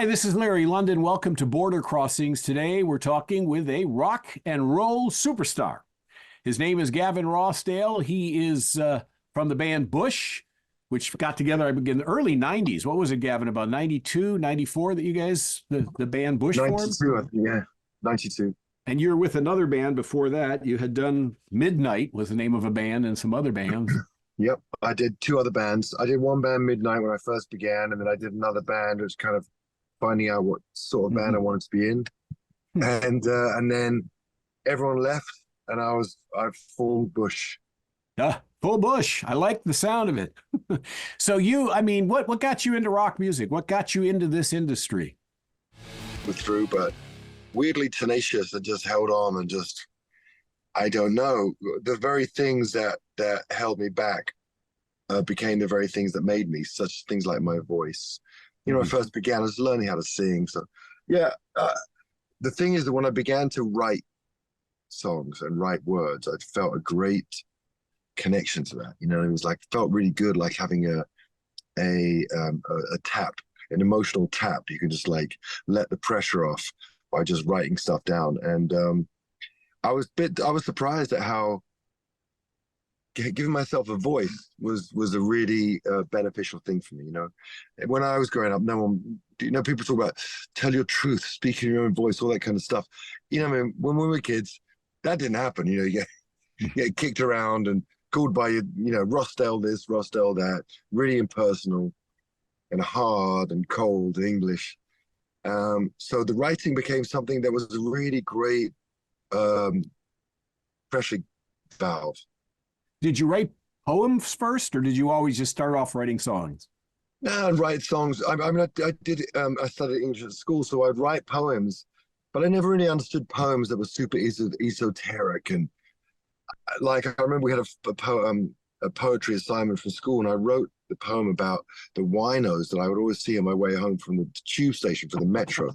Hi, this is Larry London. Welcome to Border Crossings. Today we're talking with a rock and roll superstar. His name is Gavin Rossdale. He is from the band Bush, which got together in the early 90s. What was it, Gavin, about 92, 94 that you guys, the band Bush formed? 92, I think, yeah, 92. And you're with another band before that. You had done Midnight was the name of a band and some other bands. Yep, I did two other bands. I did one band, Midnight, when I first began, and then I did another band, which kind of finding out what sort of band I wanted to be in. And then everyone left, and I formed Bush. Full Bush. I like the sound of it. So what got you into rock music? What got you into this industry? Through, but weirdly tenacious and just held on and just, I don't know, the very things that held me back became the very things that made me, such things like my voice. You know, I first began, I was learning how to sing. So yeah, the thing is that when I began to write songs and write words, I felt a great connection to that. You know, it was like, felt really good, like having a tap, an emotional tap. You can just like let the pressure off by just writing stuff down. And I was surprised at how giving myself a voice was a really beneficial thing for me. You know, when I was growing up, people talk about tell your truth, speak in your own voice, all that kind of stuff. You know, I mean, when we were kids, that didn't happen. You know, you get kicked around and called by Rossdale this, Rossdale that, really impersonal and hard and cold English. So the writing became something that was a really great pressure valve. Did you write poems first, or did you always just start off writing songs? No, I'd write songs. I studied English at school, so I'd write poems, but I never really understood poems that were super esoteric. And like, I remember we had a poetry assignment from school, and I wrote the poem about the winos that I would always see on my way home from the tube station for the metro.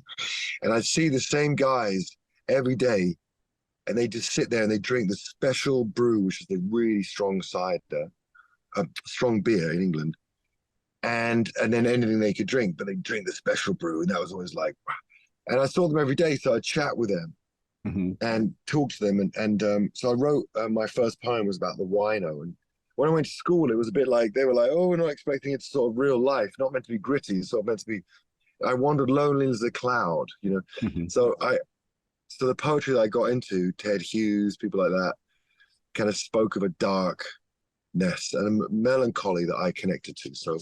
And I'd see the same guys every day, and they just sit there and they drink the special brew, which is the really strong cider, strong beer in England, and then anything they could drink, but they drink the special brew, and that was always like, wow. And I saw them every day, so I'd chat with them and talk to them, and so I wrote my first poem was about the wino. And when I went to school, it was a bit like they were like, oh, we're not expecting it to sort of real life, not meant to be gritty, it's sort of meant to be. I wandered lonely as a cloud, you know. So the poetry that I got into, Ted Hughes, people like that, kind of spoke of a darkness and a melancholy that I connected to. So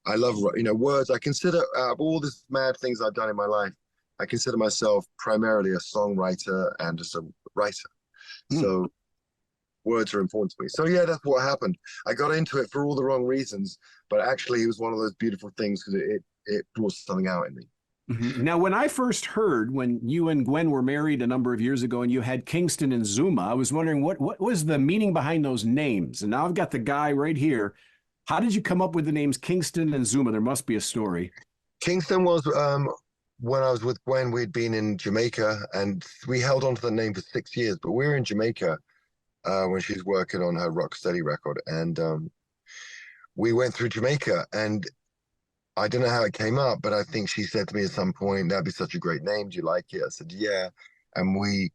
I love, words. I consider, out of all the mad things I've done in my life, I consider myself primarily a songwriter and just a writer. So words are important to me. So yeah, that's what happened. I got into it for all the wrong reasons, but actually it was one of those beautiful things because it brought something out in me. Now, when I first heard when you and Gwen were married a number of years ago and you had Kingston and Zuma, I was wondering what was the meaning behind those names? And now I've got the guy right here. How did you come up with the names Kingston and Zuma? There must be a story. Kingston was when I was with Gwen, we'd been in Jamaica, and we held on to the name for 6 years, but we were in Jamaica when she was working on her Rocksteady record. And we went through Jamaica, and I don't know how it came up, but I think she said to me at some point, that'd be such a great name. Do you like it? I said, yeah. And we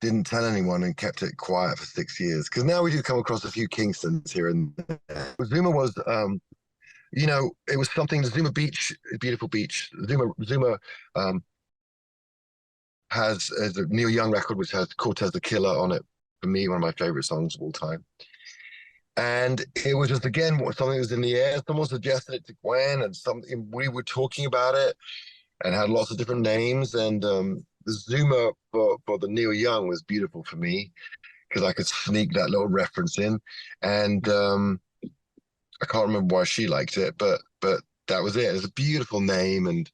didn't tell anyone and kept it quiet for 6 years. Because now we do come across a few Kingstons here and there. Zuma was, it was something, Zuma Beach, a beautiful beach. Zuma has a Neil Young record, which has Cortez the Killer on it. For me, one of my favorite songs of all time. And it was just, again, something that was in the air. Someone suggested it to Gwen, and we were talking about it and had lots of different names. And the Zuma for the Neil Young was beautiful for me because I could sneak that little reference in. And I can't remember why she liked it, but that was it. It's a beautiful name, and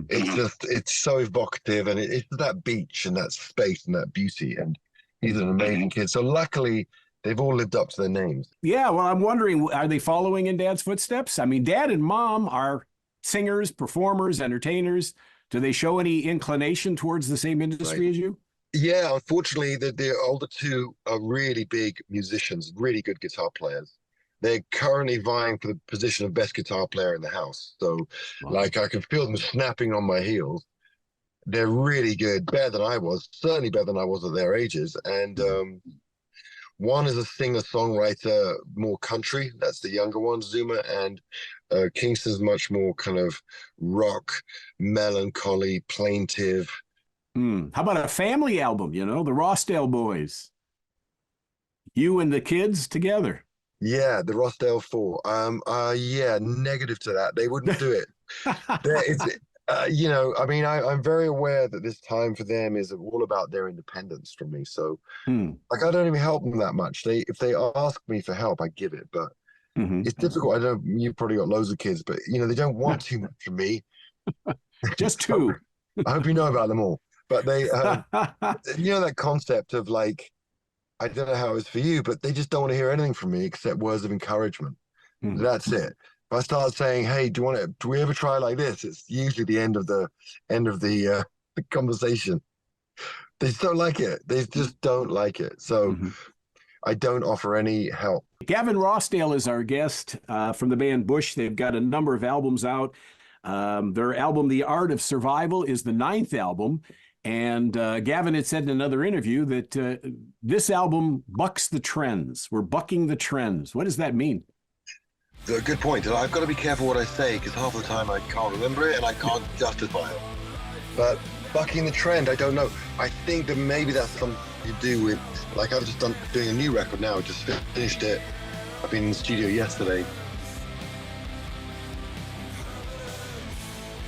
it's so evocative, and it's that beach and that space and that beauty. And he's an amazing kid. So luckily, they've all lived up to their names. Yeah, well, I'm wondering, are they following in Dad's footsteps? I mean, Dad and Mom are singers, performers, entertainers. Do they show any inclination towards the same industry as you? Yeah, unfortunately, the older two are really big musicians, really good guitar players. they're currently vying for the position of best guitar player in the house. So, Wow. like, I can feel them snapping on my heels. They're really good, better than I was, certainly better than I was at their ages. And one is a singer-songwriter, more country. That's the younger one, Zuma, and Kingston's much more kind of rock, melancholy, plaintive. How about a family album? You know, the Rossdale boys, you and the kids together. Yeah, the Rossdale Four. Yeah, negative to that. They wouldn't do it. It's, I mean, I'm very aware that this time for them is all about their independence from me. So, Hmm. like, I don't even help them that much. If they ask me for help, I give it. But Mm-hmm. it's difficult. I know you've probably got loads of kids, but they don't want too much from me. Just two. I hope you know about them all. But they, that concept of like, I don't know how it was for you, but they just don't want to hear anything from me except words of encouragement. Hmm. That's it. If I start saying, "Hey, do we ever try like this?" It's usually the end of the the conversation. They just don't like it. They just don't like it. So Mm-hmm. I don't offer any help. Gavin Rossdale is our guest from the band Bush. They've got a number of albums out. Their album, The Art of Survival, is the 9th album. And Gavin had said in another interview that this album bucks the trends. We're bucking the trends. What does that mean? A good point. And I've got to be careful what I say because half the time I can't remember it and I can't justify it. But bucking the trend, I don't know. I think that maybe that's something to do with, like, I've just doing a new record now. Just finished it. I've been in the studio yesterday.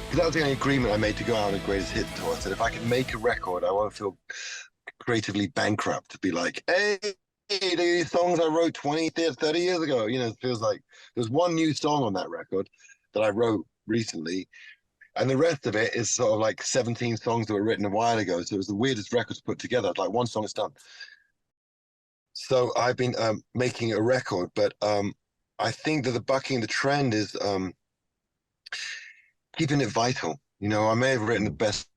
Because that was the only agreement I made to go out on a greatest hits tour. I said, if I can make a record, I won't feel creatively bankrupt to be like, hey, these songs I wrote 20, 30 years ago. It feels like there's one new song on that record that I wrote recently. And the rest of it is sort of like 17 songs that were written a while ago. So it was the weirdest record to put together. Like one song is done. So I've been making a record, but I think that the bucking the trend is keeping it vital. I may have written the best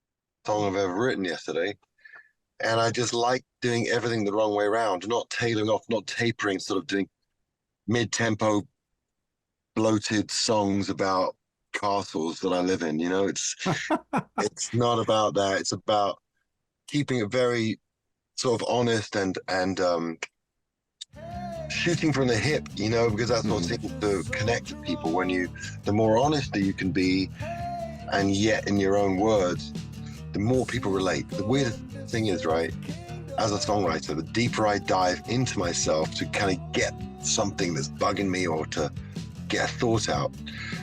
song I've ever written yesterday. And I just like doing everything the wrong way around, not tailoring off, not tapering, sort of doing mid-tempo, bloated songs about castles that I live in. It's not about that. It's about keeping it very sort of honest and shooting from the hip, because that's what seems to connect with people. The more honest that you can be, and yet in your own words, the more people relate. The weirdest thing is, right, as a songwriter, the deeper I dive into myself to kind of get something that's bugging me or to get a thought out,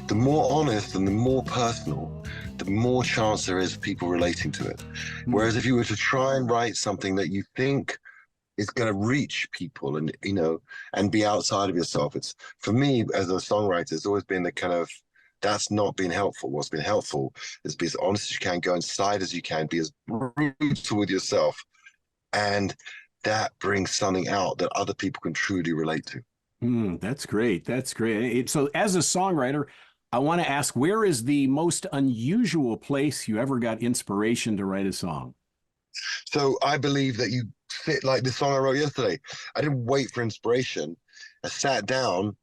the more honest and the more personal, the more chance there is of people relating to it. Whereas if you were to try and write something that you think is going to reach people and and be outside of yourself, it's, for me as a songwriter, it's always been the kind of, that's not been helpful. What's been helpful is be as honest as you can, go inside as you can, be as brutal with yourself, and that brings something out that other people can truly relate to. That's great. That's great. So as a songwriter, I want to ask, where is the most unusual place you ever got inspiration to write a song? So I believe that you sit, like the song I wrote yesterday. I didn't wait for inspiration. I sat down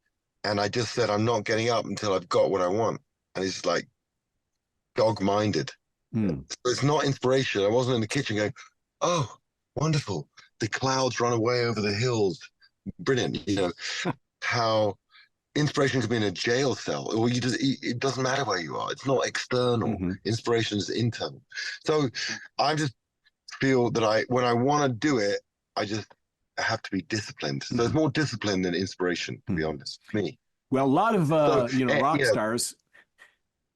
and I just said, I'm not getting up until I've got what I want. And it's like dog-minded. So it's not inspiration. I wasn't in the kitchen going, oh, wonderful. The clouds run away over the hills. Brilliant. How inspiration could be in a jail cell, or it doesn't matter where you are. It's not external. Inspiration is internal. So I just feel that when I want to do it, I just have to be disciplined. So it's more discipline than inspiration, to be honest, for me. Well, a lot of rock stars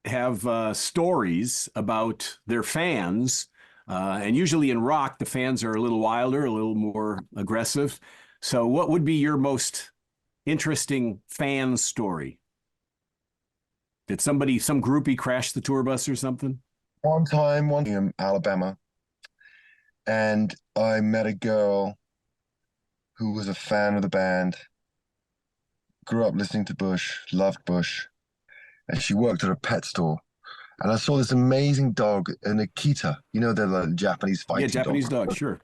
have stories about their fans, and usually in rock, the fans are a little wilder, a little more aggressive. So, what would be your most interesting fan story? Did some groupie crash the tour bus or something? One time in Alabama, and I met a girl who was a fan of the band, grew up listening to Bush, loved Bush, and she worked at a pet store. And I saw this amazing dog, an Akita, they're like Japanese fighting Japanese dog, sure.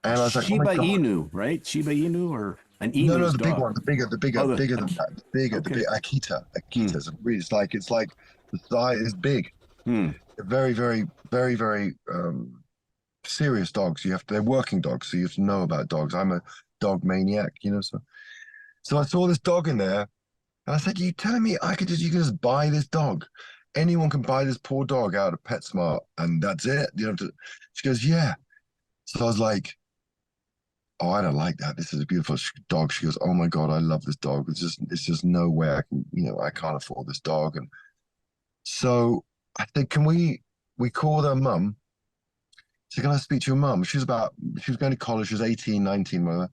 And I was like, Shiba oh my God. Inu, right? Shiba Inu or An No, emu's the big dog. one, the bigger, Oh, the bigger than that, the okay. big Akita. Hmm. Akita's really, it's like the thigh is big. Hmm. They're very, very, very, very serious dogs. They're working dogs, so you have to know about dogs. I'm a dog maniac, so I saw this dog in there, and I said, "You telling me you can just buy this dog? Anyone can buy this poor dog out of PetSmart, and that's it? You know?" She goes, "Yeah." So I was like, "Oh, I don't like that. This is a beautiful dog." She goes, "Oh my God, I love this dog. It's just no way I can, I can't afford this dog." And so I said, "Can we called her mum?" She said, "Can I speak to your mum?" She was going to college. She was 18, 19, whatever.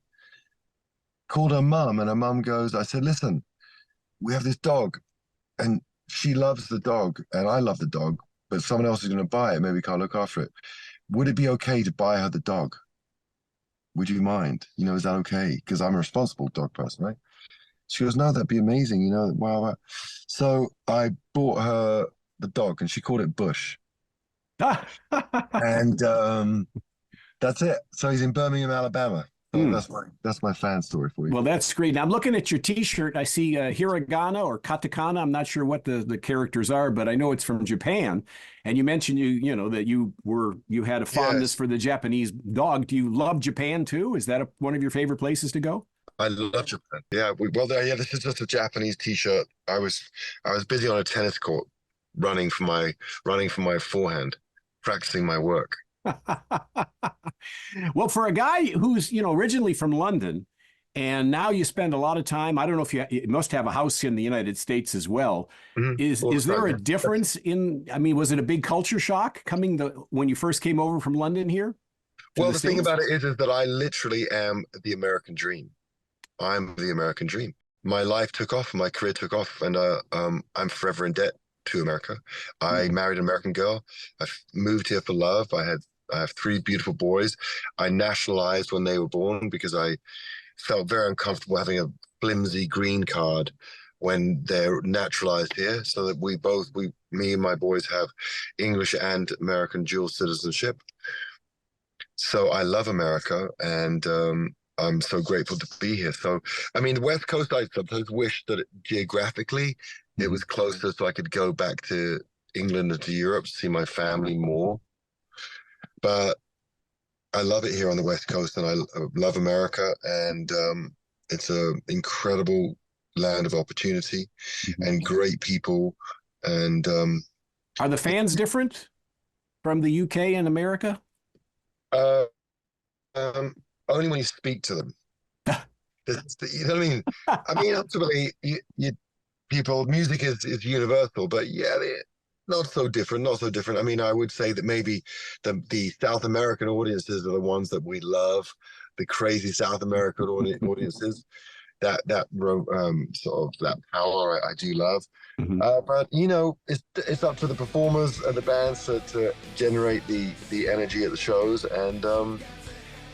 Called her mum, and her mum goes, I said, "Listen, we have this dog, and she loves the dog, and I love the dog, but someone else is going to buy it. Maybe we can't look after it. Would it be okay to buy her the dog? Would you mind? Is that okay? Because I'm a responsible dog person, right?" She goes, "No, that'd be amazing. Wow, wow." So I bought her the dog, and she called it Bush. And that's it. So he's in Birmingham, Alabama. So Hmm. that's my fan story for you. Well, that's great. Now, I'm looking at your T-shirt. I see hiragana or katakana. I'm not sure what the characters are, but I know it's from Japan. And you mentioned that you had a fondness Yes, for the Japanese dog. Do you love Japan too? Is that one of your favorite places to go? I love Japan. Yeah, yeah. This is just a Japanese T-shirt. I was busy on a tennis court, running for my forehand, practicing my work. Well, for a guy who's originally from London, and now you spend a lot of time. I don't know if you must have a house in the United States as well. All the Is there time. a Yeah. difference in? I mean, was it a big culture shock when you first came over from London here to Well, the the thing States? about it is that I literally am the American dream. I'm the American dream. My life took off, my career took off, and I'm forever in debt to America. I Hmm. married an American girl. I moved here for love. I have three beautiful boys. I nationalized when they were born because I felt very uncomfortable having a flimsy green card when they're naturalized here, so that me and my boys have English and American dual citizenship. So I love America, and I'm so grateful to be here. So, I mean, the West Coast, I sometimes wish that geographically it Hmm. was closer so I could go back to England and to Europe to see my family more. But I love it here on the West Coast, and I love America, and it's an incredible land of opportunity and great people. And Are the fans different from the UK and America? uh, um, only when you speak to them. You know what I mean? I mean, ultimately, people, music is universal, but yeah, not so different, not so different. I mean, I would say that maybe the South American audiences are the ones that we love, the crazy South American audiences. That sort of that power I do love. Mhm. But it's up to the performers and the bands to generate the energy at the shows, and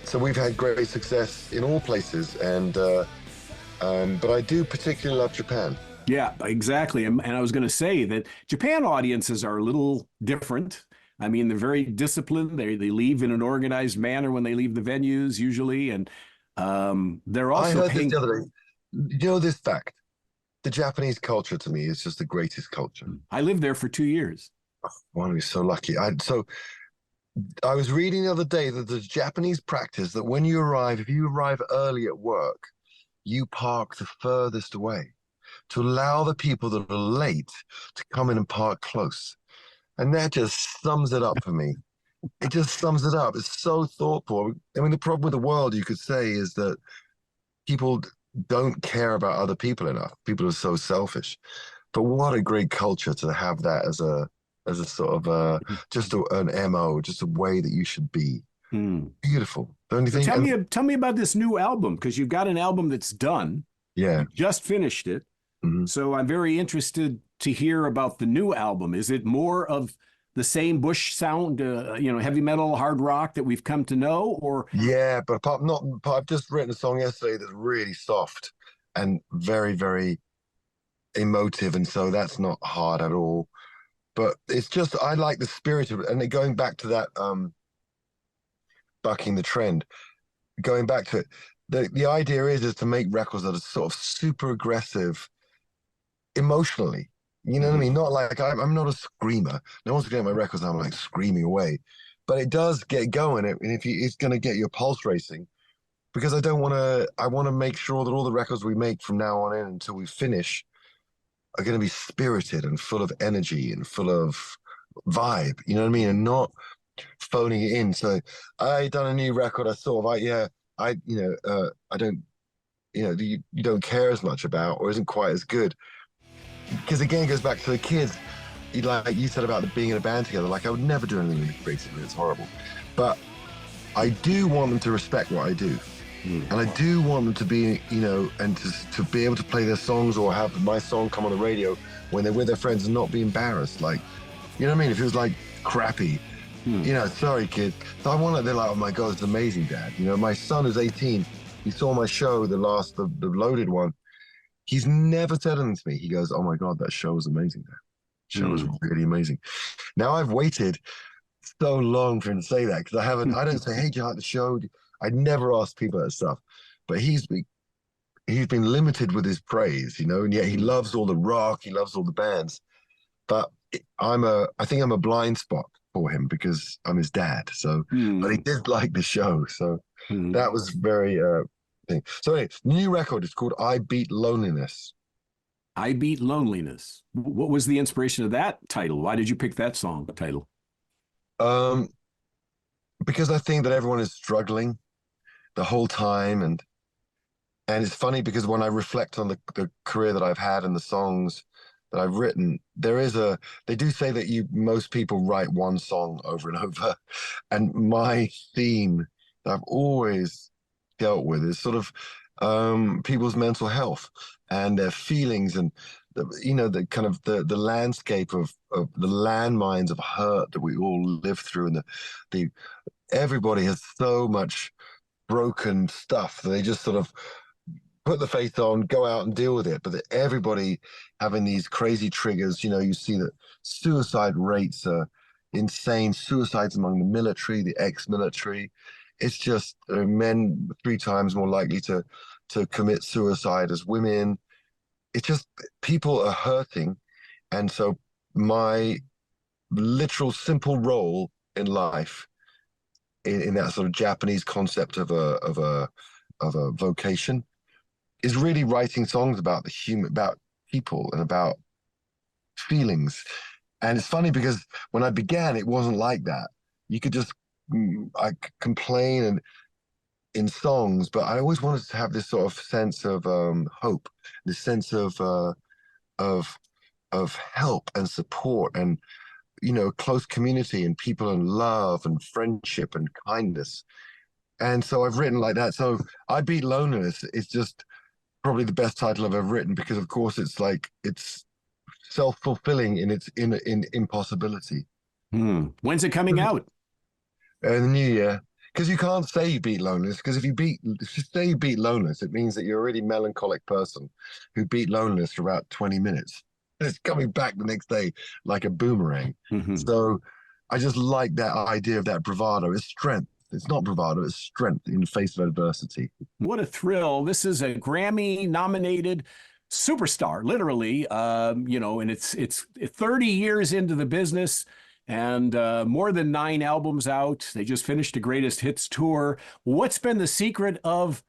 so we've had great success in all places, and but I do particularly love Japan. Yeah, exactly. And I was going to say that Japan audiences are a little different. I mean, they're very disciplined. They leave in an organized manner when they leave the venues usually, and they're I also heard this paying. the other day. You know this fact? The Japanese culture to me is just the greatest culture. I lived there for 2 years. One is so lucky. So I was reading the other day that the Japanese practice that when you arrive, if you arrive early at work, you park the furthest away to allow the people that are late to come in and park close. And that just sums it up for me. It just sums it up. It's so thoughtful. I mean, the problem with the world, you could say, is that people don't care about other people enough. People are so selfish. But what a great culture to have that as a sort of an MO, just a way that you should be. Hmm. Beautiful, don't you So think? And tell me about this new album because you've got an album that's done. yeah. You just finished it. Mhm. So I'm very interested to hear about the new album. Is it more of the same Bush sound, heavy metal, hard rock that we've come to know, or Yeah, but I've just written a song yesterday that's really soft and very, very emotive, and so that's not hard at all. But it's just I like the spirit of it, and going back to that bucking the trend, going back to it. the idea is to make records that are sort of super aggressive emotionally. You know what I Mhm. mean? Not like I'm not a screamer. No one's getting my records. I'm like screaming away, but it does get going. And if you, it's going to get your pulse racing because I don't want to. I want to make sure that all the records we make from now on in until we finish are going to be spirited and full of energy and full of vibe. You know what I mean? And not phoning it in. So I done a new record. I sort of like, yeah, I don't, you don't care as much about or isn't quite as good. Because again, it goes back to the kids. Like you said about the being in a band together. Like I would never do anything really creative. It's horrible. But I do want them to respect what I do. Mm. And I do want them to be, and to be able to play their songs or have my song come on the radio when they're with their friends and not be embarrassed. Like, you know what I mean? If it was like crappy, Mm. sorry, kid. So I want to, they're like, oh my God, it's amazing, Dad. My son is 18. He saw my show, the loaded one. He's never said anything to me. He goes, oh my God, that show was amazing, Dad. Show was Mm. really amazing. Now I've waited so long for him to say that because I don't say, hey, do you like the show? I never ask people that stuff. But he's been limited with his praise, and yet he loves all the rock, he loves all the bands. But I think I'm a blind spot for him because I'm his dad. So, but he Mm. did like the show, so Mm. that was very thing. So anyway, new record is called "I Beat Loneliness." I Beat Loneliness. What was the inspiration of that title? Why did you pick that song title? Um, because I think that everyone is struggling the whole time, and it's funny because when I reflect on the career that I've had and the songs that I've written, they do say that most people write one song over and over. And my theme that I've always dealt with is sort of people's mental health and their feelings and the kind of the landscape of the landmines of hurt that we all live through and the everybody has so much broken stuff that they just sort of put the faith on, go out and deal with it. But that everybody having these crazy triggers, you see that suicide rates are insane. Suicides among the military, the ex-military. It's just men 3 times more likely to commit suicide as women. It's just people are hurting, and so my literal simple role in life in that sort of Japanese concept of a vocation is really writing songs about about people and about feelings. And it's funny because when I began, it wasn't like that. You could just I complain and in songs, but I always wanted to have this sort of sense of hope, this sense of of help and support and close community and people and love and friendship and kindness. And so I've written like that. So I Beat Loneliness is just probably the best title I've ever written because of course it's self-fulfilling in its in impossibility. When's it coming out? In the new year. Because you can't say you beat loneliness, because if you say you beat loneliness, it means that you're a really melancholic person who beat loneliness for about 20 minutes. And it's coming back the next day like a boomerang. Mhm. So I just like that idea of that bravado. It's strength. It's not bravado, it's strength in the face of adversity. What a thrill. This is a Grammy nominated superstar, literally, and it's 30 years into the business and more than 9 albums out. They just finished a greatest hits tour. What's been the secret of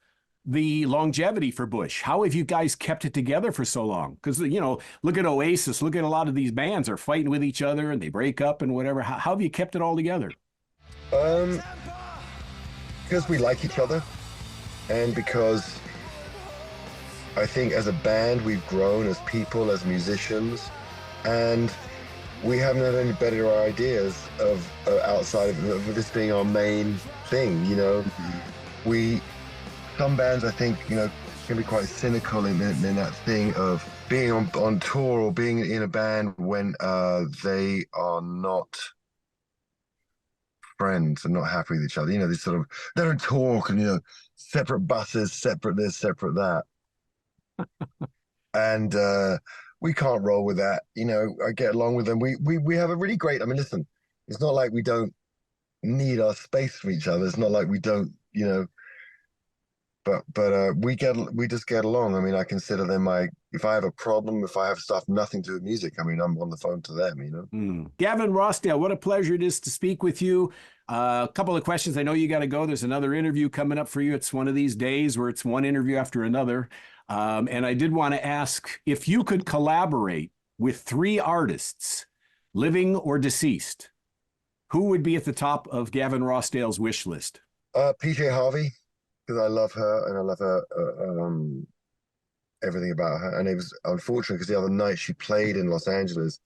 the longevity for Bush? How have you guys kept it together for so long? Because, look at Oasis, look at a lot of these bands are fighting with each other and they break up and whatever. How have you kept it all together? Um, because we like each other and because I think as a band we've grown as people, as musicians, and we haven't had any better ideas of outside of this being our main thing. We some bands I think can be quite cynical in that thing of being on tour or being in a band when they are not friends and not happy with each other. They sort of they don't talk and separate buses, separate this, separate that, and we can't roll with that. I get along with them. We have a really great. I mean, listen, it's not like we don't need our space from each other. It's not like we don't but we just get along. I mean, I consider them my, if I have a problem, if I have stuff nothing to do with music, I mean, I'm on the phone to them, you know. Gavin Rossdale, what a pleasure it is to speak with you. A couple of questions. I know you got to go. There's another interview coming up for you. It's one of these days where it's one interview after another. And I did want to ask if you could collaborate with three artists, living or deceased, who would be at the top of Gavin Rossdale's wish list? PJ Harvey, because I love her and I love her, everything about her. And it was unfortunate because the other night she played in Los Angeles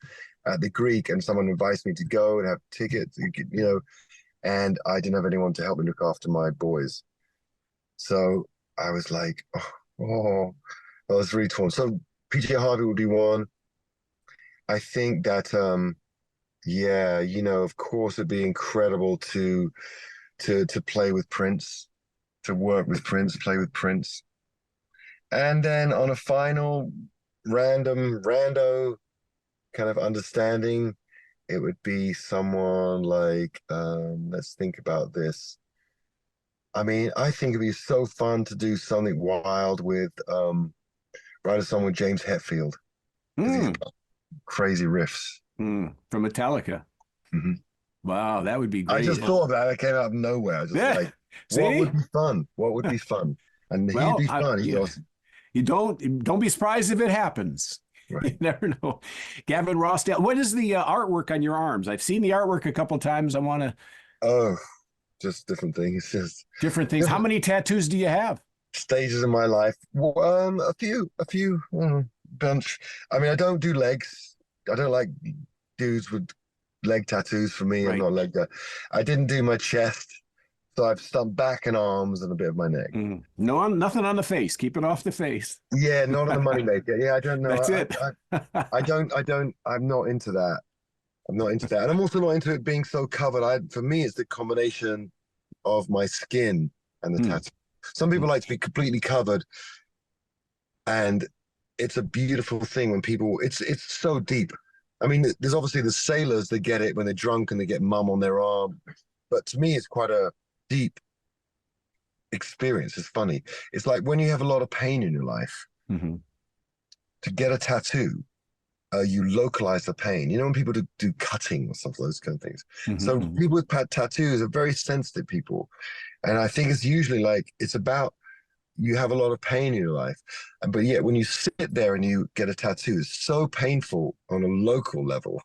at the Greek, and someone invited me to go and have tickets, you know, and I didn't have anyone to help me look after my boys. So I was like, oh, I was really torn. So PJ Harvey would be one. I think that, yeah, you know, of course, it'd be incredible to play with Prince, to work with Prince, play with Prince. And then on a final rando kind of understanding, it would be someone like, let's think about this. I mean, I think it'd be so fun to do something wild with, write a song with James Hetfield. Crazy riffs. From Metallica. Mm-hmm. Wow, that would be great. I just thought of that. It came out of nowhere. I was just like, what would be fun? What would be fun? And well, he'd be fun. You don't be surprised if it happens. Right. You never know. Gavin Rossdale, what is the artwork on your arms? I've seen the artwork a couple of times. I want to. Oh, just different things. Just different things. How many tattoos do you have? Stages in my life. A few, bunch. I mean, I don't do legs. I don't like dudes with leg tattoos. For me, right. I'm not like that. I didn't do my chest. So I've some back and arms and a bit of my neck. No, nothing on the face. Keep it off the face. Yeah, not on the money maker. Yeah, I don't know. That's it. I'm not into that. I'm not into that. And I'm also not into it being so covered. For me, it's the combination of my skin and the tattoo. Some people like to be completely covered. And it's a beautiful thing when people, it's so deep. I mean, there's obviously the sailors that get it when they're drunk and they get mum on their arm. But to me, it's quite a deep experience. It's funny. It's like when you have a lot of pain in your life, to get a tattoo, you localize the pain. You know, when people do cutting or something, those kind of things. So people with tattoos are very sensitive people. And I think it's usually like, it's about, you have a lot of pain in your life. But yet when you sit there and you get a tattoo, it's so painful on a local level.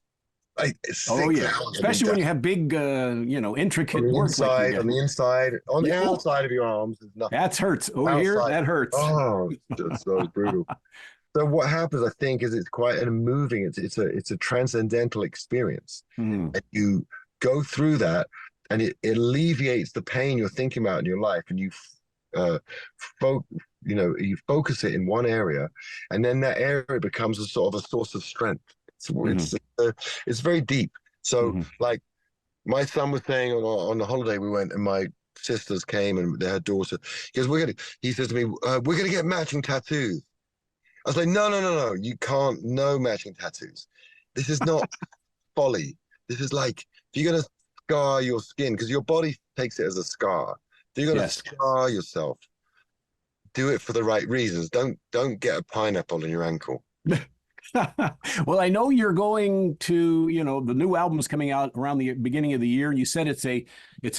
Oh yeah, especially when you have big, intricate work. On the inside, on the outside of your arms, there's nothing. That hurts. Over here, that hurts. Oh, it's so brutal. So what happens, I think, is it's quite a moving. It's a transcendental experience, and you go through that, and it alleviates the pain you're thinking about in your life, and you focus it in one area, and then that area becomes a sort of a source of strength. It's very deep. So like my son was saying on the holiday we went, and my sisters came and their daughter, he says to me, we're gonna get matching tattoos. I was like, no, you can't, no matching tattoos. This is not folly. This is like, if you're gonna scar your skin, because your body takes it as a scar. If you're gonna scar yourself, do it for the right reasons. Don't get a pineapple in your ankle. Well, I know you're going to, the new album's coming out around the beginning of the year. And you said it's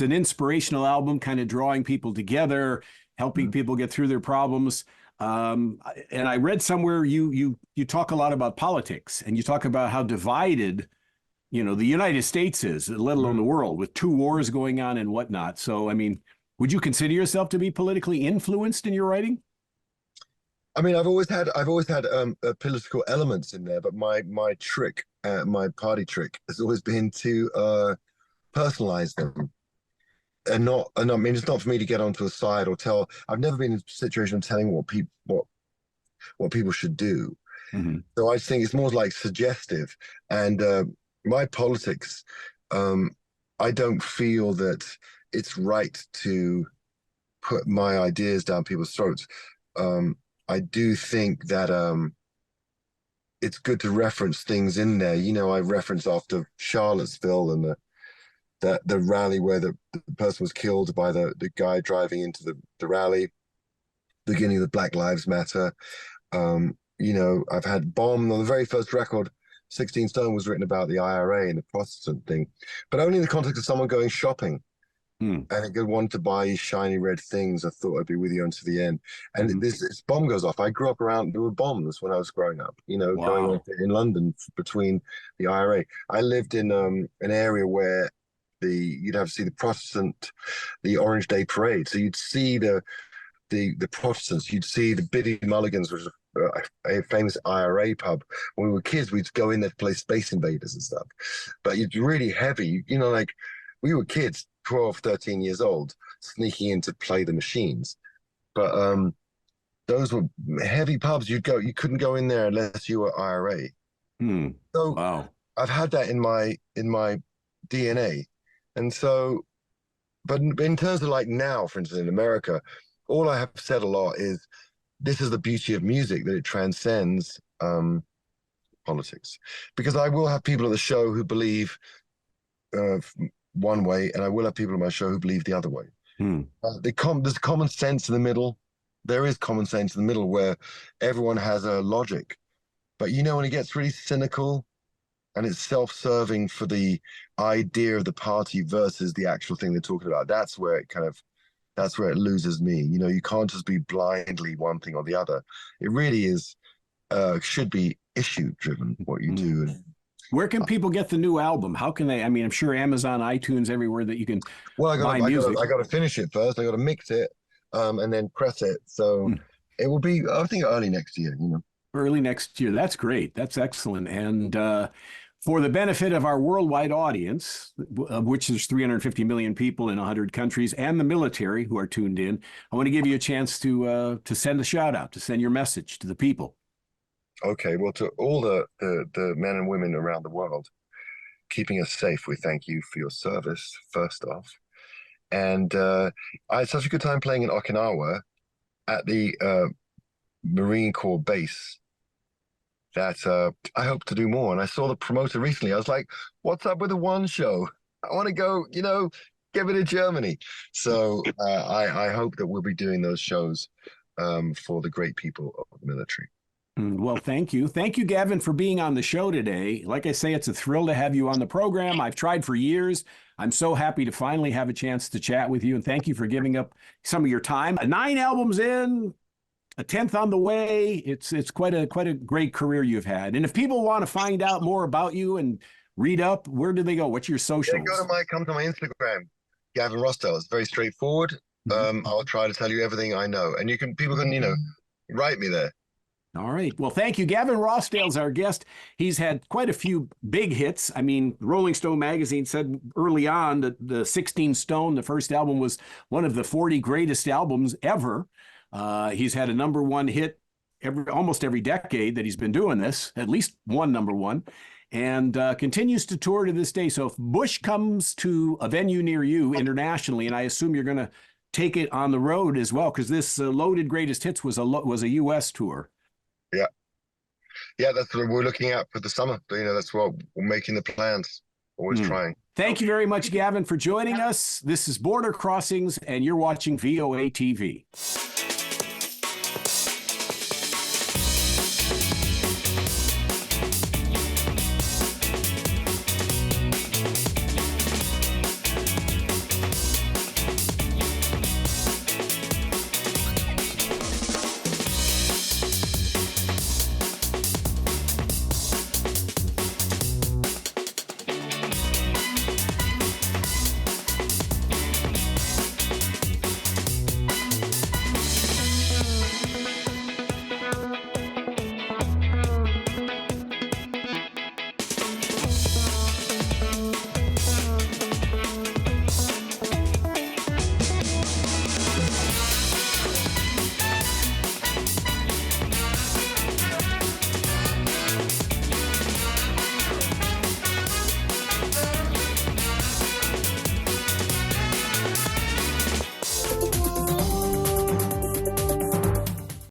an inspirational album, kind of drawing people together, helping people get through their problems. And I read somewhere you talk a lot about politics, and you talk about how divided, the United States is, let alone the world, with 2 wars going on and whatnot. So, I mean, would you consider yourself to be politically influenced in your writing? I mean, I've always had political elements in there, but my trick, my party trick, has always been to personalize them, and I mean, it's not for me to get onto a side or tell. I've never been in a situation of telling what people should do. So I think it's more like suggestive. And my politics, I don't feel that it's right to put my ideas down people's throats. I do think that it's good to reference things in there. I reference after Charlottesville and the rally where the person was killed by the guy driving into the rally. beginning of the Black Lives Matter. I've had Bomb on the very first record. 16 Stone was written about the IRA and the Protestant thing, but only in the context of someone going shopping. And it wanted to buy shiny red things. I thought I'd be with you until the end. And this bomb goes off. I grew up around, there were bombs when I was growing up, going on in London between the IRA. I lived in an area where you'd have to see the Orange Day Parade. So you'd see the Protestants, you'd see the Biddy Mulligan's, which was a famous IRA pub. When we were kids, we'd go in there to play Space Invaders and stuff. But it's really heavy, like we were kids, 12, 13 years old, sneaking in to play the machines. But those were heavy pubs. You couldn't go in there unless you were IRA. So wow. I've had that in my DNA. And so, but in terms of like now, for instance, in America, all I have said a lot is this is the beauty of music, that it transcends politics. Because I will have people at the show who believe one way, and I will have people on my show who believe the other way. There's common sense in the middle. There is common sense in the middle where everyone has a logic. But when it gets really cynical and it's self-serving for the idea of the party versus the actual thing they're talking about, that's where it loses me. You can't just be blindly one thing or the other. It really is, should be issue driven, what you do. Where can people get the new album? How can they? I mean, I'm sure Amazon, iTunes, everywhere that you can buy music. I got to finish it first. I got to mix it, and then press it. So it will be, I think, early next year. Early next year. That's great. That's excellent. And for the benefit of our worldwide audience, of which there's 350 million people in 100 countries, and the military who are tuned in, I want to give you a chance to send a shout out, to send your message to the people. Okay, well, to all the men and women around the world keeping us safe, we thank you for your service, first off. And I had such a good time playing in Okinawa at the Marine Corps base that I hope to do more. And I saw the promoter recently. I was like, what's up with the one show? I want to go, give it to Germany. So I hope that we'll be doing those shows for the great people of the military. Well, thank you. Thank you, Gavin, for being on the show today. Like I say, it's a thrill to have you on the program. I've tried for years. I'm so happy to finally have a chance to chat with you. And thank you for giving up some of your time. 9 albums in, a 10th on the way. It's quite a great career you've had. And if people want to find out more about you and read up, where do they go? What's your socials? Yeah, come to my Instagram, Gavin Rossdale. It's very straightforward. I'll try to tell you everything I know. And people can, write me there. All right. Well, thank you. Gavin Rossdale's our guest. He's had quite a few big hits. I mean, Rolling Stone magazine said early on that the 16 Stone, the first album, was one of the 40 greatest albums ever. He's had a #1 hit almost every decade that he's been doing this, at least one #1, and continues to tour to this day. So if Bush comes to a venue near you internationally, and I assume you're going to take it on the road as well, because this Loaded Greatest Hits was a U.S. tour. Yeah, that's what we're looking at for the summer. That's what we're making the plans, always trying. Thank you very much, Gavin, for joining us. This is Border Crossings, and you're watching VOA TV.